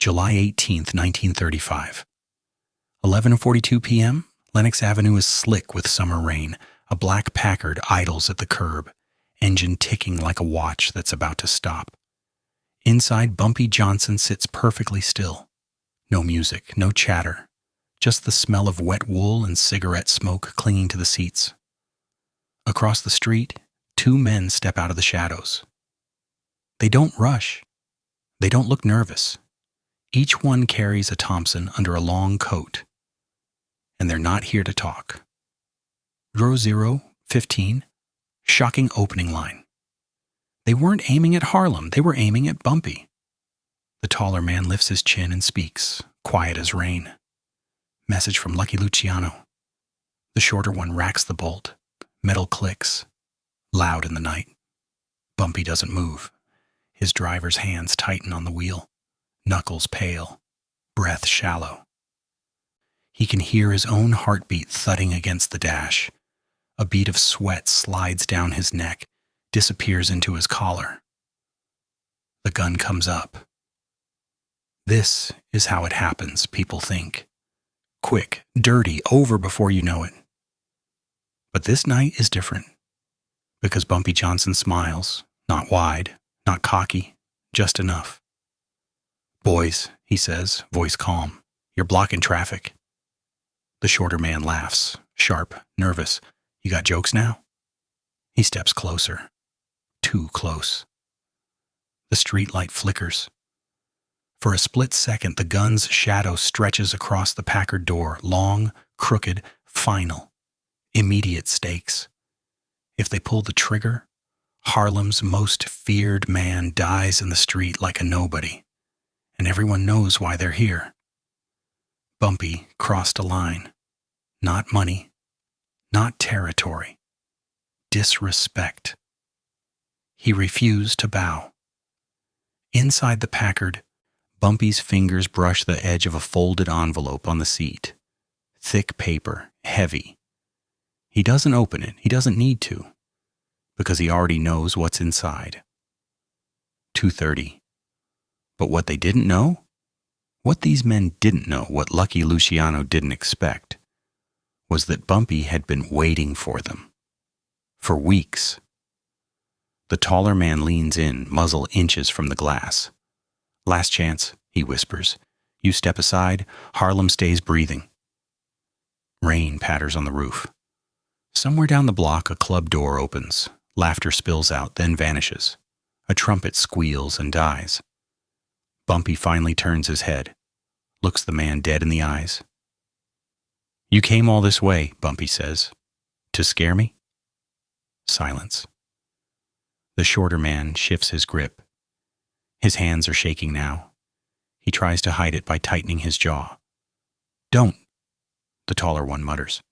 July 18th, 1935. 11:42 p.m., Lenox Avenue is slick with summer rain. A black Packard idles at the curb, engine ticking like a watch that's about to stop. Inside, Bumpy Johnson sits perfectly still. No music, no chatter, just the smell of wet wool and cigarette smoke clinging to the seats. Across the street, two men step out of the shadows. They don't rush. They don't look nervous. Each one carries a Thompson under a long coat. And they're not here to talk. Row 0, 15, shocking opening line. They weren't aiming at Harlem, they were aiming at Bumpy. The taller man lifts his chin and speaks, quiet as rain. Message from Lucky Luciano. The shorter one racks the bolt. Metal clicks, loud in the night. Bumpy doesn't move. His driver's hands tighten on the wheel, knuckles pale, breath shallow. He can hear his own heartbeat thudding against the dash. A bead of sweat slides down his neck, disappears into his collar. The gun comes up. This is how it happens, people think. Quick, dirty, over before you know it. But this night is different, because Bumpy Johnson smiles, not wide, not cocky, just enough. "Boys," he says, voice calm, "you're blocking traffic." The shorter man laughs, sharp, nervous. "You got jokes now?" He steps closer. Too close. The streetlight flickers. For a split second, the gun's shadow stretches across the Packard door, long, crooked, final. Immediate stakes. If they pull the trigger, Harlem's most feared man dies in the street like a nobody, and everyone knows why they're here. Bumpy crossed a line. Not money, not territory. Disrespect. He refused to bow. Inside the Packard, Bumpy's fingers brush the edge of a folded envelope on the seat. Thick paper, heavy. He doesn't open it, he doesn't need to, because he already knows what's inside. 2:30. But what they didn't know? What these men didn't know, what Lucky Luciano didn't expect, was that Bumpy had been waiting for them. For weeks. The taller man leans in, muzzle inches from the glass. "Last chance," he whispers. "You step aside, Harlem stays breathing." Rain patters on the roof. Somewhere down the block, a club door opens. Laughter spills out, then vanishes. A trumpet squeals and dies. Bumpy finally turns his head, looks the man dead in the eyes. "You came all this way," Bumpy says. "To scare me?" Silence. The shorter man shifts his grip. His hands are shaking now. He tries to hide it by tightening his jaw. "Don't," the taller one mutters.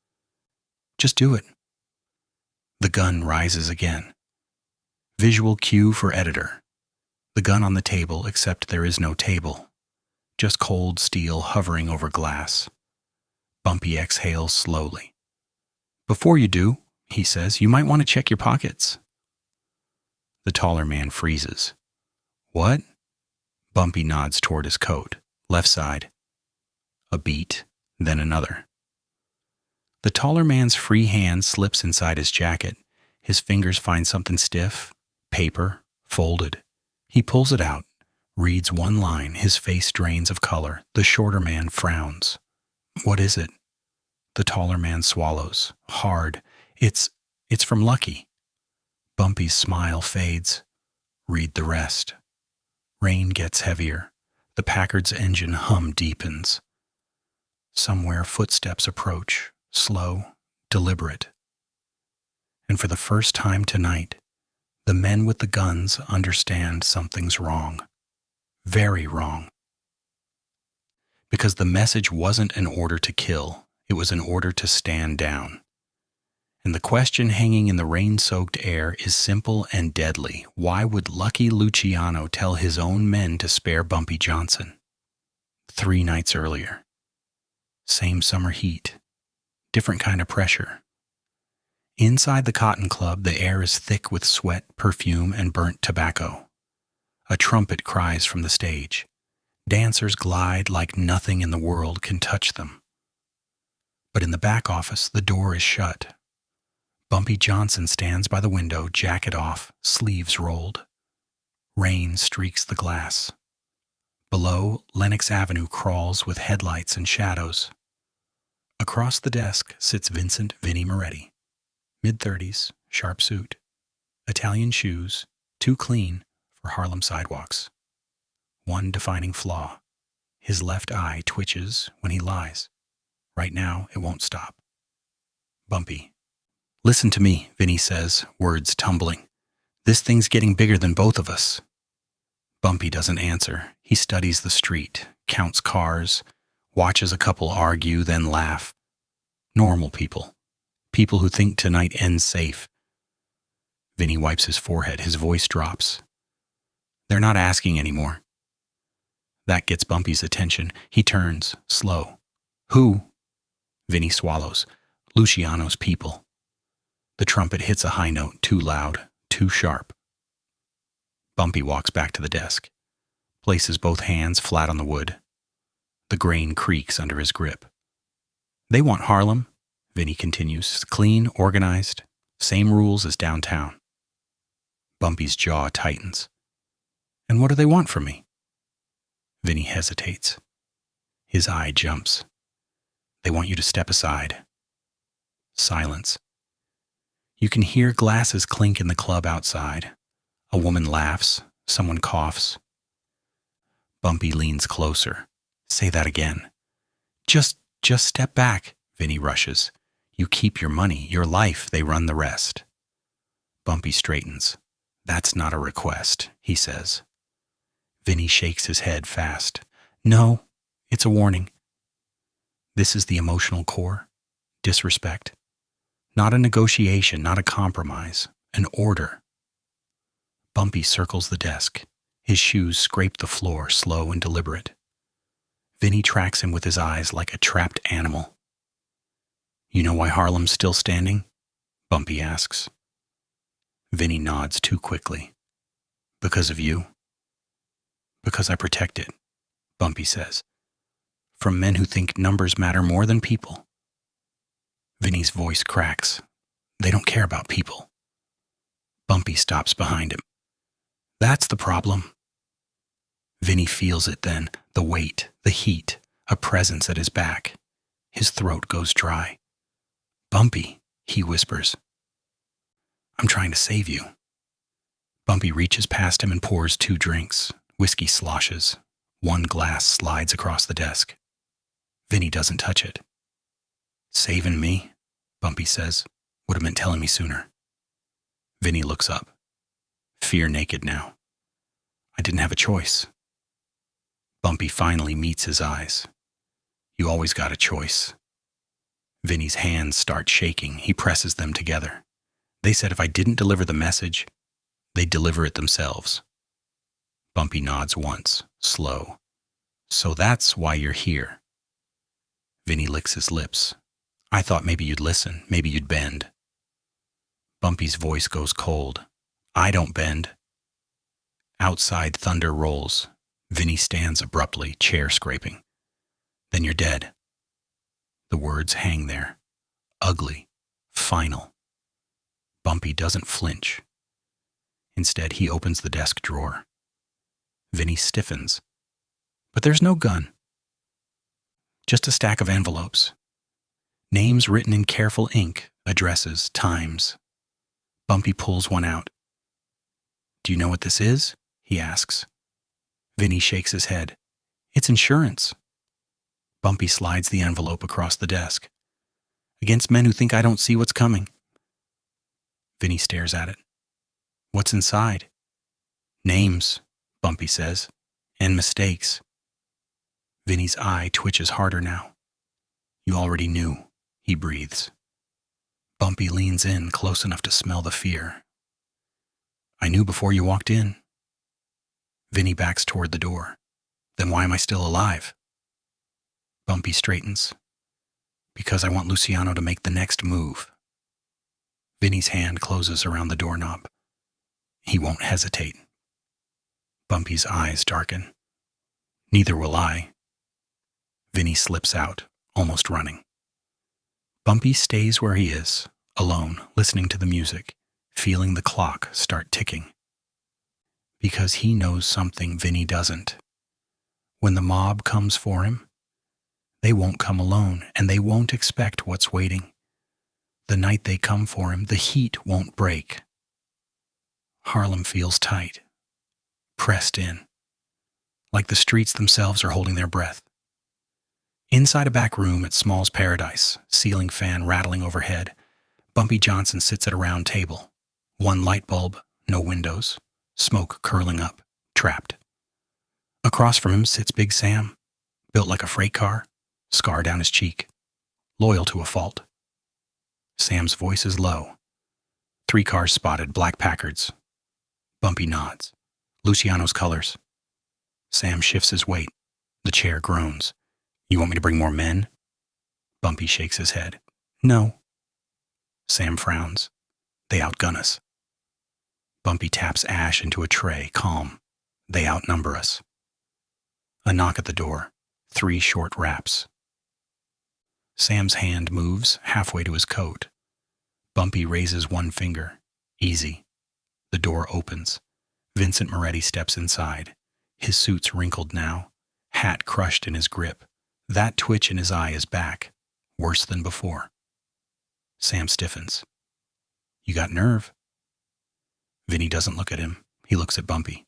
"Just do it." The gun rises again. Visual cue for editor. The gun on the table, except there is no table. Just cold steel hovering over glass. Bumpy exhales slowly. "Before you do," he says, "you might want to check your pockets." The taller man freezes. "What?" Bumpy nods toward his coat, left side. A beat, then another. The taller man's free hand slips inside his jacket. His fingers find something stiff, paper, folded. He pulls it out, reads one line, his face drains of color. The shorter man frowns. "What is it?" The taller man swallows, hard. It's from Lucky." Bumpy's smile fades. Read the rest. Rain gets heavier. The Packard's engine hum deepens. Somewhere footsteps approach, slow, deliberate. And for the first time tonight, the men with the guns understand something's wrong. Very wrong. Because the message wasn't an order to kill, it was an order to stand down. And the question hanging in the rain-soaked air is simple and deadly. Why would Lucky Luciano tell his own men to spare Bumpy Johnson? 3 nights earlier. Same summer heat. Different kind of pressure. Inside the Cotton Club, the air is thick with sweat, perfume, and burnt tobacco. A trumpet cries from the stage. Dancers glide like nothing in the world can touch them. But in the back office, the door is shut. Bumpy Johnson stands by the window, jacket off, sleeves rolled. Rain streaks the glass. Below, Lenox Avenue crawls with headlights and shadows. Across the desk sits Vincent Vinnie Moretti, mid-30s, sharp suit, Italian shoes, too clean for Harlem sidewalks. One defining flaw: his left eye twitches when he lies. Right now, it won't stop. Bumpy. "Listen to me," Vinnie says, words tumbling. "This thing's getting bigger than both of us." Bumpy doesn't answer. He studies the street, counts cars, watches a couple argue, then laugh. Normal people. People who think tonight ends safe. Vinnie wipes his forehead. His voice drops. "They're not asking anymore." That gets Bumpy's attention. He turns, slow. "Who?" Vinnie swallows. "Luciano's people." The trumpet hits a high note, too loud, too sharp. Bumpy walks back to the desk, places both hands flat on the wood. The grain creaks under his grip. "They want Harlem," Vinnie continues, "clean, organized, same rules as downtown." Bumpy's jaw tightens. "And what do they want from me?" Vinnie hesitates. His eye jumps. "They want you to step aside." Silence. You can hear glasses clink in the club outside. A woman laughs. Someone coughs. Bumpy leans closer. "Say that again." Just step back," Vinnie rushes. "You keep your money, your life, they run the rest." Bumpy straightens. "That's not a request," he says. Vinnie shakes his head fast. "No, it's a warning." This is the emotional core. Disrespect. Not a negotiation, not a compromise. An order. Bumpy circles the desk. His shoes scrape the floor, slow and deliberate. Vinnie tracks him with his eyes like a trapped animal. "You know why Harlem's still standing?" Bumpy asks. Vinnie nods too quickly. "Because of you?" "Because I protect it," Bumpy says. "From men who think numbers matter more than people." Vinnie's voice cracks. "They don't care about people." Bumpy stops behind him. "That's the problem." Vinnie feels it then, the weight, the heat, a presence at his back. His throat goes dry. "Bumpy," he whispers. "I'm trying to save you." Bumpy reaches past him and pours 2 drinks. Whiskey sloshes. 1 glass slides across the desk. Vinnie doesn't touch it. "Saving me," Bumpy says. "Would have meant telling me sooner." Vinnie looks up. Fear naked now. "I didn't have a choice." Bumpy finally meets his eyes. "You always got a choice." Vinnie's hands start shaking. He presses them together. "They said if I didn't deliver the message, they'd deliver it themselves." Bumpy nods once, slow. "So that's why you're here." Vinnie licks his lips. "I thought maybe you'd listen, maybe you'd bend." Bumpy's voice goes cold. "I don't bend." Outside, thunder rolls. Vinnie stands abruptly, chair scraping. "Then you're dead." The words hang there. Ugly. Final. Bumpy doesn't flinch. Instead, he opens the desk drawer. Vinnie stiffens. But there's no gun. Just a stack of envelopes. Names written in careful ink, addresses, times. Bumpy pulls one out. "Do you know what this is?" he asks. Vinnie shakes his head. "It's insurance." Bumpy slides the envelope across the desk. "Against men who think I don't see what's coming." Vinnie stares at it. "What's inside?" "Names," Bumpy says, "and mistakes." Vinnie's eye twitches harder now. "You already knew," he breathes. Bumpy leans in close enough to smell the fear. "I knew before you walked in." Vinnie backs toward the door. "Then why am I still alive?" Bumpy straightens. "Because I want Luciano to make the next move." Vinnie's hand closes around the doorknob. "He won't hesitate." Bumpy's eyes darken. Neither will I. Vinny slips out, almost running. Bumpy stays where he is, alone, listening to the music, feeling the clock start ticking. Because he knows something Vinny doesn't. When the mob comes for him, they won't come alone, and they won't expect what's waiting. The night they come for him, the heat won't break. Harlem feels tight, pressed in, like the streets themselves are holding their breath. Inside a back room at Small's Paradise, ceiling fan rattling overhead, Bumpy Johnson sits at a round table. One light bulb, no windows, smoke curling up, trapped. Across from him sits Big Sam, built like a freight car, scar down his cheek, loyal to a fault. Sam's voice is low. 3 cars spotted, black Packards. Bumpy nods. Luciano's colors. Sam shifts his weight. The chair groans. You want me to bring more men? Bumpy shakes his head. No. Sam frowns. They outgun us. Bumpy taps ash into a tray, calm. They outnumber us. A knock at the door. 3 short raps. Sam's hand moves halfway to his coat. Bumpy raises one finger. Easy. The door opens. Vincent Moretti steps inside. His suit's wrinkled now, hat crushed in his grip. That twitch in his eye is back, worse than before. Sam stiffens. You got nerve. Vinny doesn't look at him. He looks at Bumpy.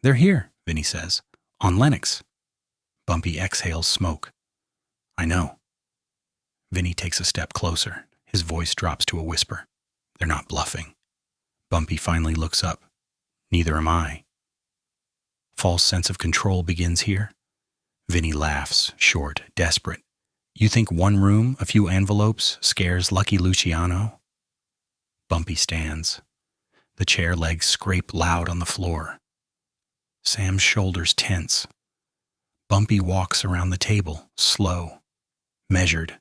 They're here, Vinny says. On Lennox. Bumpy exhales smoke. I know. Vinny takes a step closer. His voice drops to a whisper. They're not bluffing. Bumpy finally looks up. Neither am I. False sense of control begins here. Vinny laughs, short, desperate. You think one room, a few envelopes, scares Lucky Luciano? Bumpy stands. The chair legs scrape loud on the floor. Sam's shoulders tense. Bumpy walks around the table, slow, measured.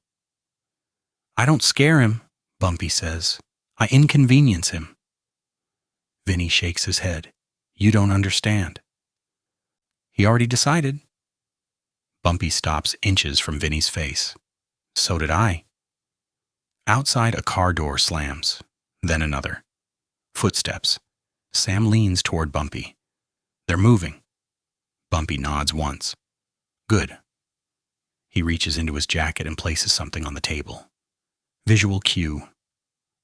I don't scare him, Bumpy says. I inconvenience him. Vinny shakes his head. You don't understand. He already decided. Bumpy stops inches from Vinny's face. So did I. Outside, a car door slams, then another. Footsteps. Sam leans toward Bumpy. They're moving. Bumpy nods once. Good. He reaches into his jacket and places something on the table. Visual cue.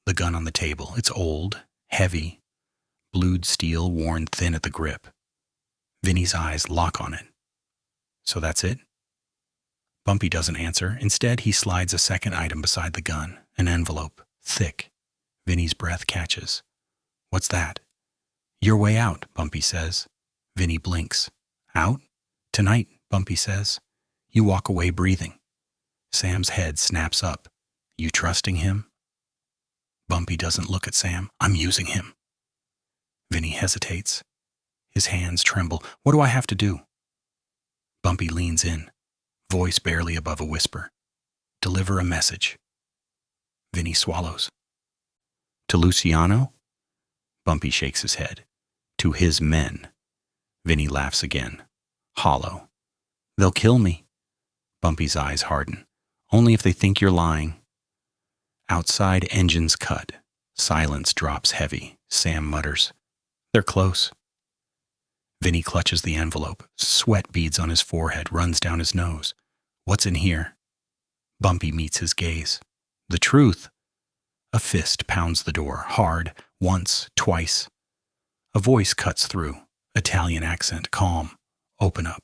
The gun on the table. It's old, heavy, blued steel worn thin at the grip. Vinny's eyes lock on it. So that's it? Bumpy doesn't answer. Instead, he slides a second item beside the gun, an envelope, thick. Vinny's breath catches. What's that? Your way out, Bumpy says. Vinny blinks. Out? Tonight, Bumpy says. You walk away breathing. Sam's head snaps up. You trusting him? Bumpy doesn't look at Sam. I'm using him. Vinny hesitates. His hands tremble. What do I have to do? Bumpy leans in, voice barely above a whisper. Deliver a message. Vinny swallows. To Luciano? Bumpy shakes his head. To his men. Vinny laughs again. Hollow. They'll kill me. Bumpy's eyes harden. Only if they think you're lying. Outside, engines cut. Silence drops heavy. Sam mutters. They're close. Vinny clutches the envelope. Sweat beads on his forehead, runs down his nose. What's in here? Bumpy meets his gaze. The truth. A fist pounds the door, hard, once, twice. A voice cuts through. Italian accent, calm. Open up.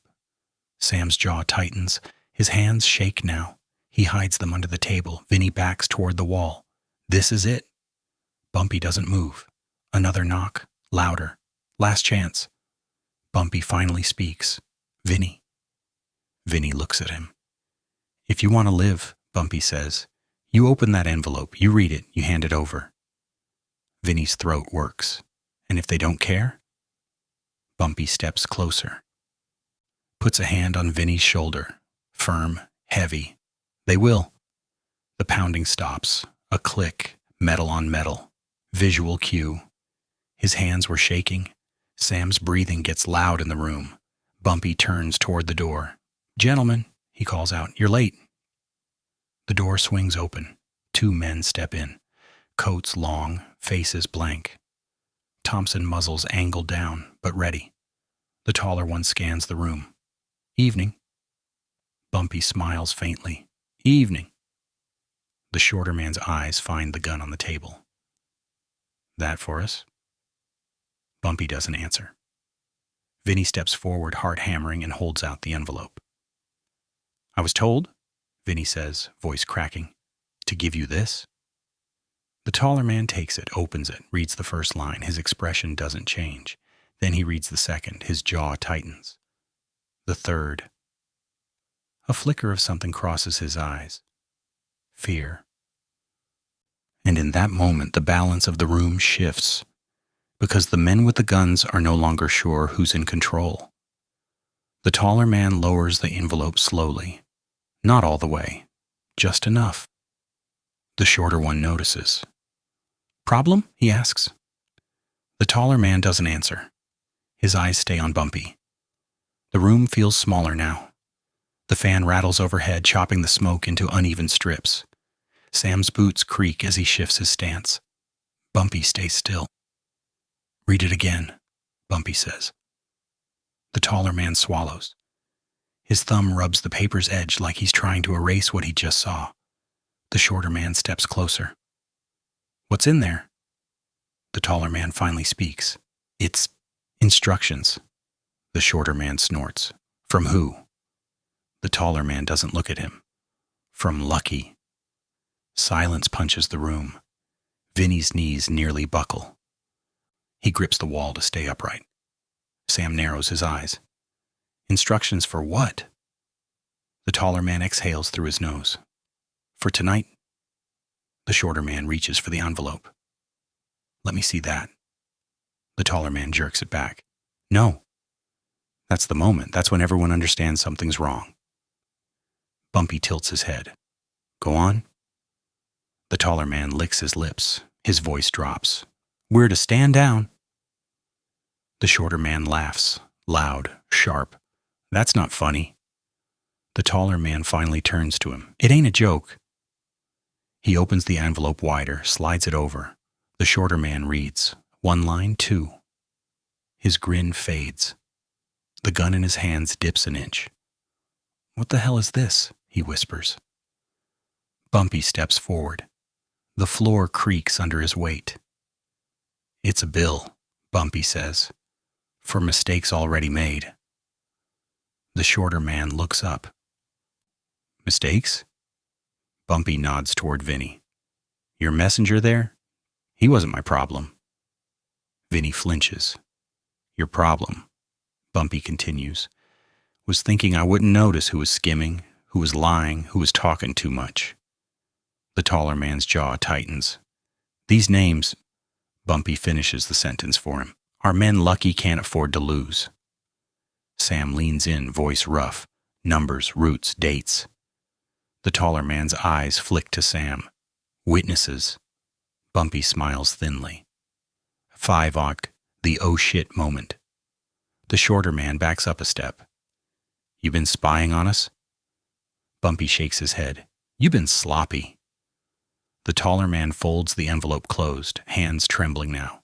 Sam's jaw tightens. His hands shake now. He hides them under the table. Vinny backs toward the wall. This is it. Bumpy doesn't move. Another knock. Louder. Last chance. Bumpy finally speaks. Vinny. Vinny looks at him. If you want to live, Bumpy says, you open that envelope, you read it, you hand it over. Vinny's throat works. And if they don't care? Bumpy steps closer. Puts a hand on Vinny's shoulder. Firm, heavy. They will. The pounding stops. A click, metal on metal. Visual cue. His hands were shaking. Sam's breathing gets loud in the room. Bumpy turns toward the door. "Gentlemen," he calls out, "you're late." The door swings open. 2 men step in, coats long, faces blank. Thompson muzzles angled down, but ready. The taller one scans the room. "Evening." Bumpy smiles faintly. "Evening." The shorter man's eyes find the gun on the table. "That for us?" Bumpy doesn't answer. Vinny steps forward, heart hammering, and holds out the envelope. "I was told," Vinny says, voice cracking, "to give you this." The taller man takes it, opens it, reads the first line. His expression doesn't change. Then he reads the second. His jaw tightens. The third. A flicker of something crosses his eyes. Fear. And in that moment, the balance of the room shifts, because the men with the guns are no longer sure who's in control. The taller man lowers the envelope slowly. Not all the way. Just enough. The shorter one notices. "Problem?" he asks. The taller man doesn't answer. His eyes stay on Bumpy. The room feels smaller now. The fan rattles overhead, chopping the smoke into uneven strips. Sam's boots creak as he shifts his stance. Bumpy stays still. "Read it again," Bumpy says. The taller man swallows. His thumb rubs the paper's edge like he's trying to erase what he just saw. The shorter man steps closer. "What's in there?" The taller man finally speaks. "It's instructions." The shorter man snorts. "From who?" The taller man doesn't look at him. "From Lucky." Silence punches the room. Vinny's knees nearly buckle. He grips the wall to stay upright. Sam narrows his eyes. "Instructions for what?" The taller man exhales through his nose. "For tonight." The shorter man reaches for the envelope. "Let me see that." The taller man jerks it back. "No." That's the moment. That's when everyone understands something's wrong. Bumpy tilts his head. "Go on." The taller man licks his lips. His voice drops. "We're to stand down." The shorter man laughs, loud, sharp. "That's not funny." The taller man finally turns to him. "It ain't a joke." He opens the envelope wider, slides it over. The shorter man reads, 1 line, 2. His grin fades. The gun in his hands dips an inch. "What the hell is this?" he whispers. Bumpy steps forward. The floor creaks under his weight. "It's a bill," Bumpy says, "for mistakes already made." The shorter man looks up. "Mistakes?" Bumpy nods toward Vinny. "Your messenger there? He wasn't my problem." Vinny flinches. "Your problem," Bumpy continues, "was thinking I wouldn't notice who was skimming, who was lying, who was talking too much." The taller man's jaw tightens. "These names," Bumpy finishes the sentence for him, "are men Lucky can't afford to lose." Sam leans in, voice rough. Numbers, roots, dates. The taller man's eyes flick to Sam. "Witnesses." Bumpy smiles thinly. 5 the oh shit moment. The shorter man backs up a step. "You been spying on us?" Bumpy shakes his head. "You been sloppy." The taller man folds the envelope closed, hands trembling now.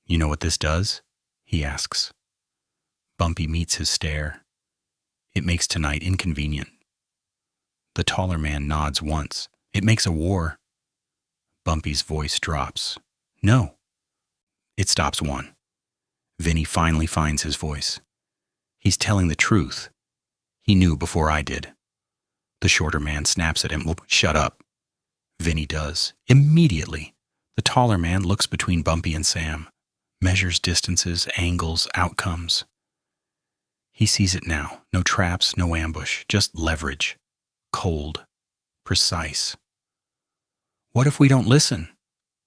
"You know what this does?" he asks. Bumpy meets his stare. "It makes tonight inconvenient." The taller man nods once. "It makes a war." Bumpy's voice drops. "No." It stops one. Vinny finally finds his voice. "He's telling the truth. He knew before I did." The shorter man snaps at him. "Well, shut up." Vinny does. Immediately, the taller man looks between Bumpy and Sam, measures distances, angles, outcomes. He sees it now. No traps, no ambush, just leverage. Cold. Precise. "What if we don't listen?"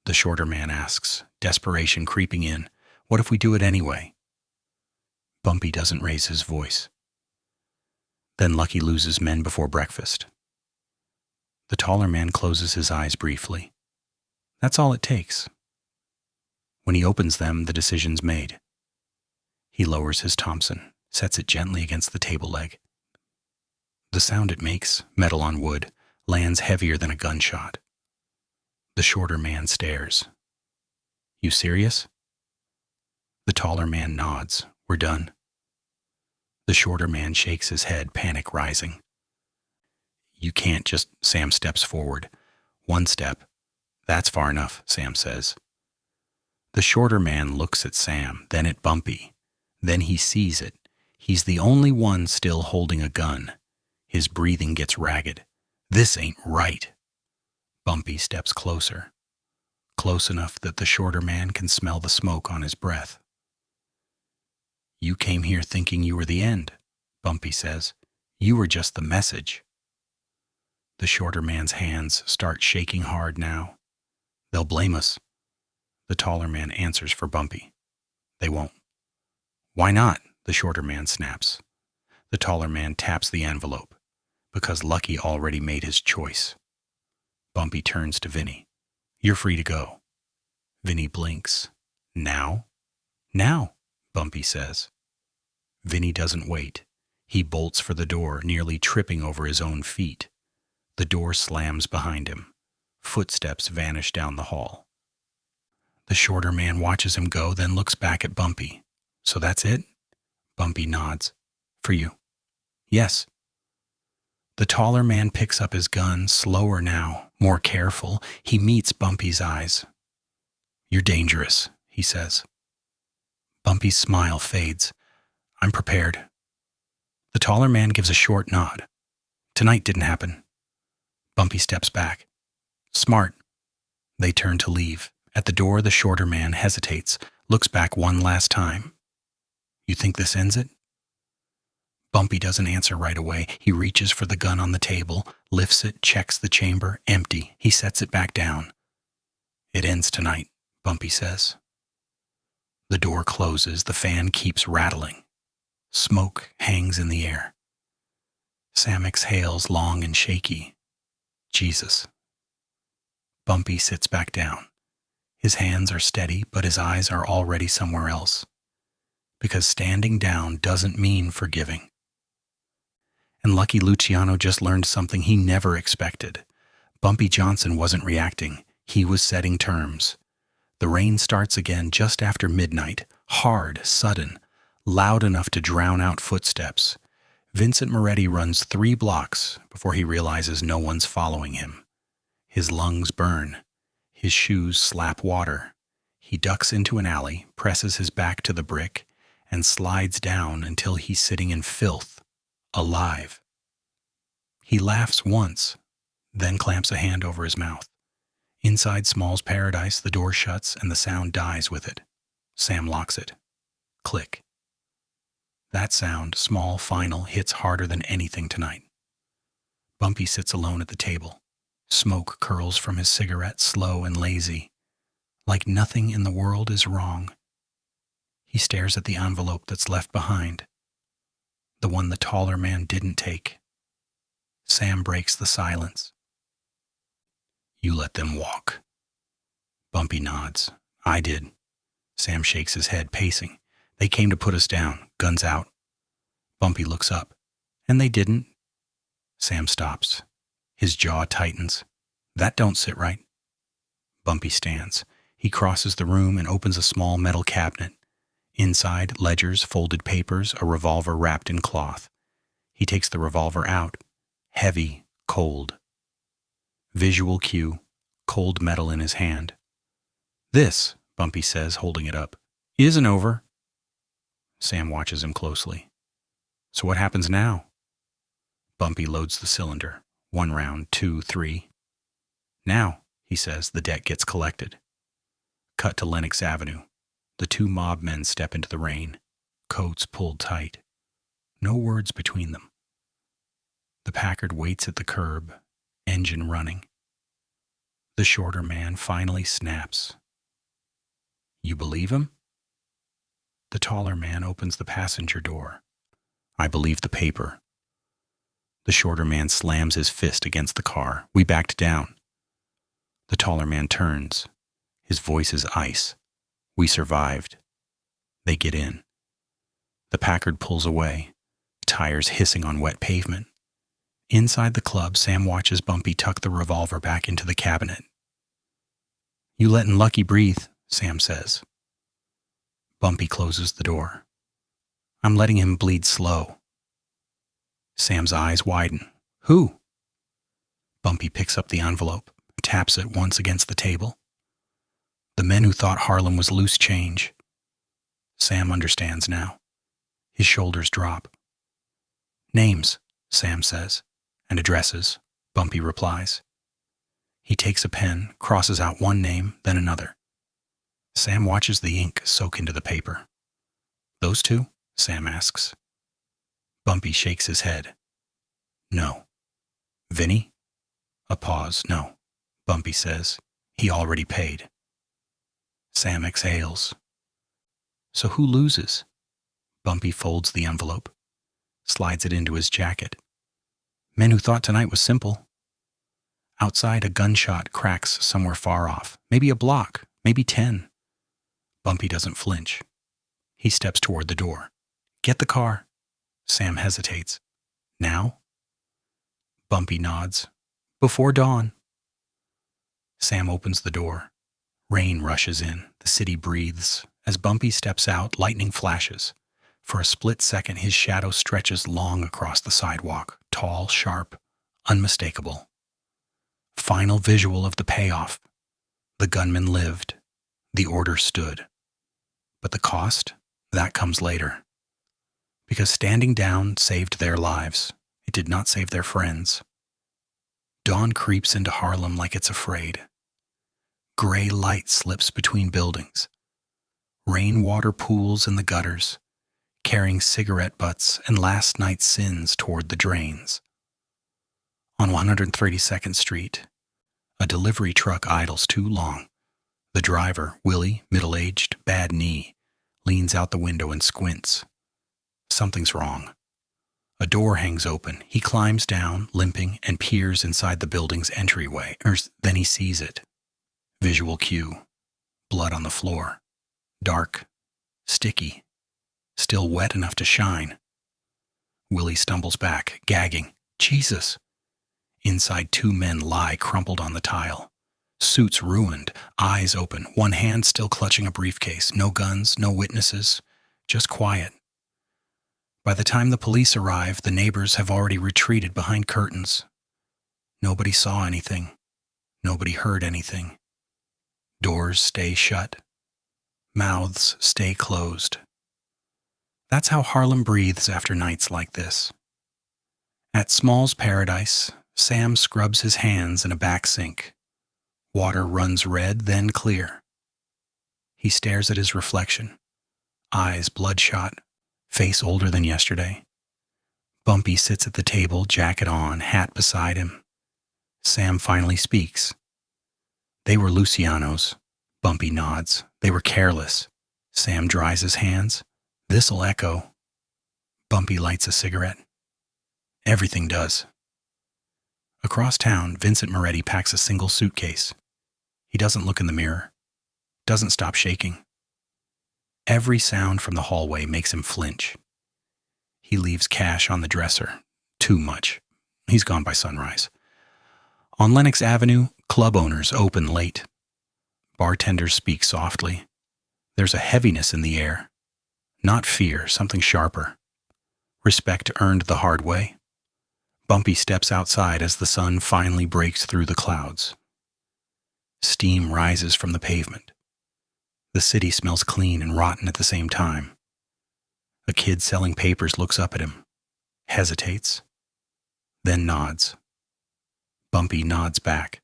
the shorter man asks, desperation creeping in. "What if we do it anyway?" Bumpy doesn't raise his voice. "Then Lucky loses men before breakfast." The taller man closes his eyes briefly. That's all it takes. When he opens them, the decision's made. He lowers his Thompson. sets it gently against the table leg. The sound it makes, metal on wood, lands heavier than a gunshot. The shorter man stares. You serious? The taller man nods. We're done. The shorter man shakes his head, panic rising. You can't just... Sam steps forward. One step. That's far enough, Sam says. The shorter man looks at Sam, then at Bumpy. Then he sees it. He's the only one still holding a gun. His breathing gets ragged. This ain't right. Bumpy steps closer. Close enough that the shorter man can smell the smoke on his breath. You came here thinking you were the end, Bumpy says. You were just the message. The shorter man's hands start shaking hard now. They'll blame us. The taller man answers for Bumpy. They won't. Why not? The shorter man snaps. The taller man taps the envelope. Because Lucky already made his choice. Bumpy turns to Vinny. You're free to go. Vinny blinks. Now? Now, Bumpy says. Vinny doesn't wait. He bolts for the door, nearly tripping over his own feet. The door slams behind him. Footsteps vanish down the hall. The shorter man watches him go, then looks back at Bumpy. So that's it? Bumpy nods. For you. Yes. The taller man picks up his gun, slower now, more careful. He meets Bumpy's eyes. You're dangerous, he says. Bumpy's smile fades. I'm prepared. The taller man gives a short nod. Tonight didn't happen. Bumpy steps back. Smart. They turn to leave. At the door, the shorter man hesitates, looks back one last time. You think this ends it? Bumpy doesn't answer right away. He reaches for the gun on the table, lifts it, checks the chamber, empty. He sets it back down. It ends tonight, Bumpy says. The door closes. The fan keeps rattling. Smoke hangs in the air. Sam exhales long and shaky. Jesus. Bumpy sits back down. His hands are steady, but his eyes are already somewhere else. Because standing down doesn't mean forgiving. And Lucky Luciano just learned something he never expected. Bumpy Johnson wasn't reacting. He was setting terms. The rain starts again just after midnight, hard, sudden, loud enough to drown out footsteps. Vincent Moretti runs 3 blocks before he realizes no one's following him. His lungs burn. His shoes slap water. He ducks into an alley, presses his back to the brick, and slides down until he's sitting in filth, alive. He laughs once, then clamps a hand over his mouth. Inside Small's paradise, the door shuts and the sound dies with it. Sam locks it. Click. That sound, small, final, hits harder than anything tonight. Bumpy sits alone at the table. Smoke curls from his cigarette, slow and lazy. Like nothing in the world is wrong. He stares at the envelope that's left behind. The one the taller man didn't take. Sam breaks the silence. You let them walk. Bumpy nods. I did. Sam shakes his head, pacing. They came to put us down, guns out. Bumpy looks up. And they didn't. Sam stops. His jaw tightens. That don't sit right. Bumpy stands. He crosses the room and opens a small metal cabinet. Inside, ledgers, folded papers, a revolver wrapped in cloth. He takes the revolver out. Heavy, cold. Visual cue, cold metal in his hand. This, Bumpy says, holding it up, isn't over. Sam watches him closely. So what happens now? Bumpy loads the cylinder. 1 round, 2, 3. Now, he says, the debt gets collected. Cut to Lenox Avenue. The 2 mob men step into the rain. Coats pulled tight. No words between them. The Packard waits at the curb, engine running. The shorter man finally snaps. You believe him? The taller man opens the passenger door. I believe the paper. The shorter man slams his fist against the car. We backed down. The taller man turns. His voice is ice. We survived. They get in. The Packard pulls away, tires hissing on wet pavement. Inside the club, Sam watches Bumpy tuck the revolver back into the cabinet. "You letting Lucky breathe," Sam says. Bumpy closes the door. "I'm letting him bleed slow." Sam's eyes widen. "Who?" Bumpy picks up the envelope, taps it once against the table. "The men who thought Harlem was loose change." Sam understands now. His shoulders drop. "Names," Sam says, "and addresses," Bumpy replies. He takes a pen, crosses out one name, then another. Sam watches the ink soak into the paper. "Those two?" Sam asks. Bumpy shakes his head. "No." "Vinny?" A pause. "No," Bumpy says. "He already paid." Sam exhales. "So who loses?" Bumpy folds the envelope, slides it into his jacket. "Men who thought tonight was simple." Outside, a gunshot cracks somewhere far off. Maybe a block, maybe 10. Bumpy doesn't flinch. He steps toward the door. "Get the car." Sam hesitates. "Now?" Bumpy nods. "Before dawn." Sam opens the door. Rain rushes in. The city breathes. As Bumpy steps out, lightning flashes. For a split second, his shadow stretches long across the sidewalk, tall, sharp, unmistakable. Final visual of the payoff. The gunman lived. The order stood. But the cost? That comes later. Because standing down saved their lives. It did not save their friends. Dawn creeps into Harlem like it's afraid. Gray light slips between buildings. Rainwater pools in the gutters, carrying cigarette butts and last night's sins toward the drains. On 132nd Street, a delivery truck idles too long. The driver, Willie, middle-aged, bad knee, leans out the window and squints. Something's wrong. A door hangs open. He climbs down, limping, and peers inside the building's entryway. Then he sees it. Visual cue. Blood on the floor. Dark. Sticky. Still wet enough to shine. Willie stumbles back, gagging. "Jesus!" Inside, 2 men lie crumpled on the tile. Suits ruined, eyes open, one hand still clutching a briefcase. No guns, no witnesses, just quiet. By the time the police arrive, the neighbors have already retreated behind curtains. Nobody saw anything. Nobody heard anything. Doors stay shut. Mouths stay closed. That's how Harlem breathes after nights like this. At Small's Paradise, Sam scrubs his hands in a back sink. Water runs red, then clear. He stares at his reflection. Eyes bloodshot, face older than yesterday. Bumpy sits at the table, jacket on, hat beside him. Sam finally speaks. "They were Lucianos." Bumpy nods. "They were careless." Sam dries his hands. "This'll echo." Bumpy lights a cigarette. "Everything does." Across town, Vincent Moretti packs a single suitcase. He doesn't look in the mirror. Doesn't stop shaking. Every sound from the hallway makes him flinch. He leaves cash on the dresser. Too much. He's gone by sunrise. On Lenox Avenue, club owners open late. Bartenders speak softly. There's a heaviness in the air. Not fear, something sharper. Respect earned the hard way. Bumpy steps outside as the sun finally breaks through the clouds. Steam rises from the pavement. The city smells clean and rotten at the same time. A kid selling papers looks up at him, hesitates, then nods. Bumpy nods back.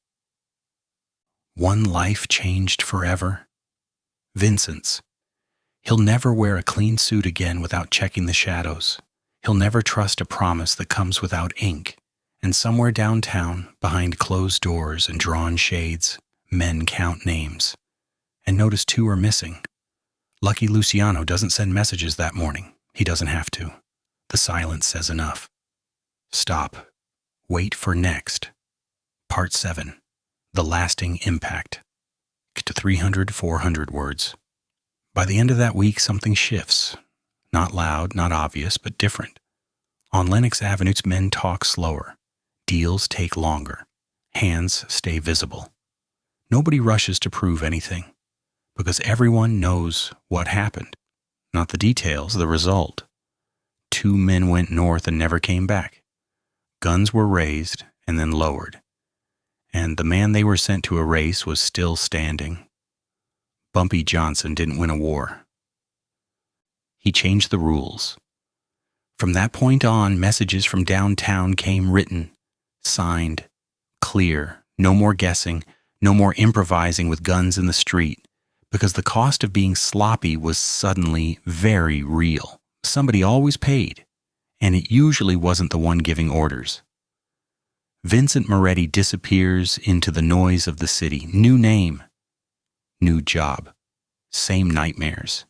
One life changed forever. Vincent's. He'll never wear a clean suit again without checking the shadows. He'll never trust a promise that comes without ink. And somewhere downtown, behind closed doors and drawn shades, men count names. And notice 2 are missing. Lucky Luciano doesn't send messages that morning. He doesn't have to. The silence says enough. Stop. Wait for next. Part 7. The Lasting Impact. To 300, 400 words. By the end of that week, something shifts. Not loud, not obvious, but different. On Lenox Avenue, men talk slower. Deals take longer. Hands stay visible. Nobody rushes to prove anything, because everyone knows what happened. Not the details, the result. 2 men went north and never came back. Guns were raised and then lowered. And the man they were sent to erase was still standing. Bumpy Johnson didn't win a war. He changed the rules. From that point on, messages from downtown came written, signed, clear, no more guessing, no more improvising with guns in the street, because the cost of being sloppy was suddenly very real. Somebody always paid, and it usually wasn't the one giving orders. Vincent Moretti disappears into the noise of the city. New name, new job, same nightmares.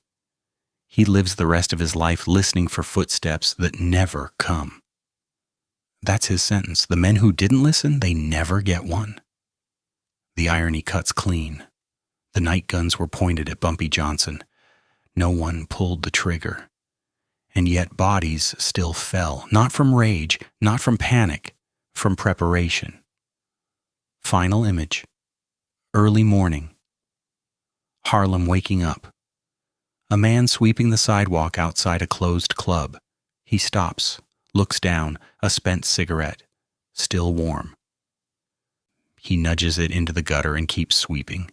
He lives the rest of his life listening for footsteps that never come. That's his sentence. The men who didn't listen, they never get one. The irony cuts clean. The night guns were pointed at Bumpy Johnson. No one pulled the trigger. And yet bodies still fell, not from rage, not from panic, from preparation. Final image. Early morning. Harlem waking up. A man sweeping the sidewalk outside a closed club. He stops, looks down, a spent cigarette, still warm. He nudges it into the gutter and keeps sweeping.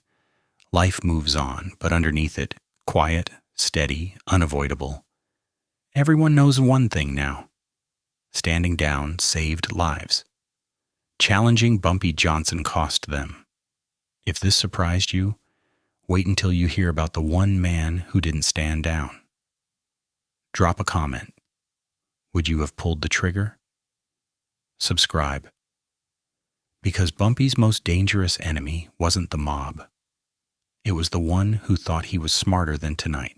Life moves on, but underneath it, quiet, steady, unavoidable. Everyone knows one thing now. Standing down saved lives. Challenging Bumpy Johnson cost them. If this surprised you, wait until you hear about the one man who didn't stand down. Drop a comment. Would you have pulled the trigger? Subscribe. Because Bumpy's most dangerous enemy wasn't the mob. It was the one who thought he was smarter than tonight.